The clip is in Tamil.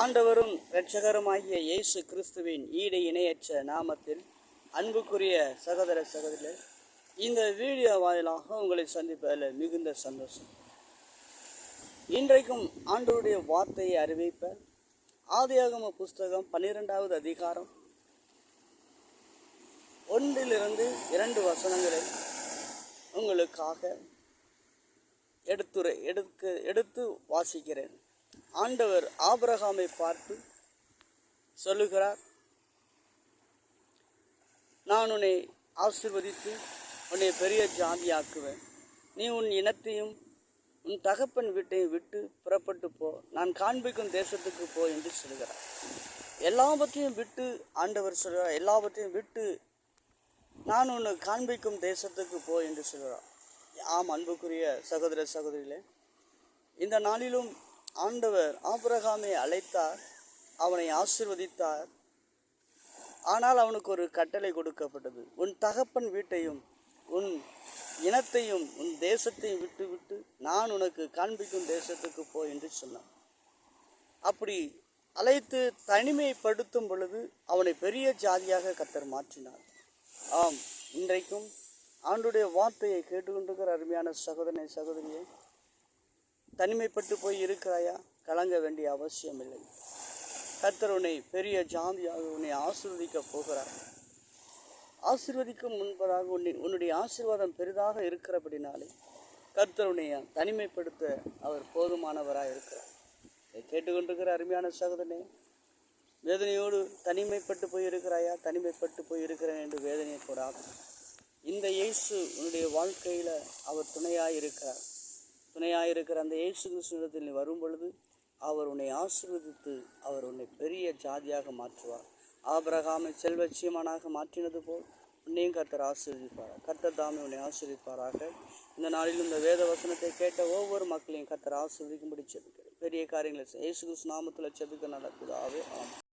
ஆண்டவரும் இரட்சகருமாகிய இயேசு கிறிஸ்துவின் ஈடு இணையற்ற நாமத்தில் அன்புக்குரிய சகோதர சகோதரர், இந்த வீடியோ வாயிலாக உங்களை சந்திப்பதில் மிகுந்த சந்தோஷம். இன்றைக்கும் ஆண்டவருடைய வார்த்தையை அறிவிப்ப ஆதியாகம புஸ்தகம் 12வது அதிகாரம் 1 2 வசனங்களை உங்களுக்காக எடுத்து வாசிக்கிறேன். ஆண்டவர் ஆபிரகாமை பார்த்து சொல்லுகிறார், நான் உன்னை ஆசீர்வதித்து உன்னை பெரிய ஜாதியாக்குவேன். நீ உன் இனத்தையும் உன் தகப்பன் வீட்டையும் விட்டு புறப்பட்டு போ, நான் காண்பிக்கும் தேசத்துக்கு போ என்று சொல்கிறார். எல்லாவற்றையும் விட்டு ஆண்டவர் சொல்கிறார், எல்லாவற்றையும் விட்டு நான் உன்னை காண்பிக்கும் தேசத்துக்கு போ என்று சொல்கிறார். ஆம், அன்புக்குரிய சகோதர சகோதரிகளே, இந்த நாளிலும் ஆண்டவர் ஆபிரகாமை அழைத்தார், அவனை ஆசீர்வதித்தார். ஆனால் அவனுக்கு ஒரு கட்டளை கொடுக்கப்பட்டது. உன் தகப்பன் வீட்டையும் உன் இனத்தையும் உன் தேசத்தையும் விட்டு நான் உனக்கு காண்பிக்கும் தேசத்துக்கு போ என்று சொன்னான். அப்படி அழைத்து தனிமைப்படுத்தும் பொழுது அவனை பெரிய ஜாதியாக கர்த்தர் மாற்றினார். ஆம், இன்றைக்கும் ஆண்டுடைய வார்த்தையை கேட்டுக்கொண்டிருக்கிற அருமையான சகோதரனை சகோதரியை, தனிமைப்பட்டு போய் இருக்கிறாயா? கலங்க வேண்டிய அவசியம் இல்லை. கர்த்தர் உன்னை பெரிய ஜாதியாக உன்னை ஆசீர்வதிக்க போகிறார். ஆசீர்வதிக்கும் முன்பதாக உன்னுடைய ஆசீர்வாதம் பெரிதாக இருக்கிறபடினாலே கர்த்தர் உன்னை தனிமைப்படுத்த அவர் போதுமானவராக இருக்கிறார். இதை கேட்டுக்கொண்டிருக்கிற அருமையான சகோதரனே, வேதனையோடு தனிமைப்பட்டு போய் இருக்கிறாயா? தனிமைப்பட்டு போய் இருக்கிறேன் என்று வேதனையை கூடாது. இந்த இயேசு உன்னுடைய வாழ்க்கையில் அவர் துணையாயிருக்கிறார். அந்த இயேசு கிறிஸ்துவிடத்தில் நீ வரும் பொழுது அவர் உன்னை ஆசீர்வதித்து அவர் உன்னை பெரிய ஜாதியாக மாற்றுவார். ஆபிரகாமை செல்வச்சியமானாக மாற்றினது போல் உன்னையும் கர்த்தர் ஆசீர்வதிப்பார். கர்த்தர் தாமே உன்னை ஆசீர்வதிப்பாராக. இந்த நாளில் இந்த வேத வசனத்தை கேட்ட ஒவ்வொரு மக்களையும் கர்த்தர் ஆசீர்வதிக்கும்படி செபிக்கிறேன். பெரிய காரியங்களை இயேசு கிறிஸ்து நாமத்தில் செபிக்க நடக்குதாவே. ஆமாம்.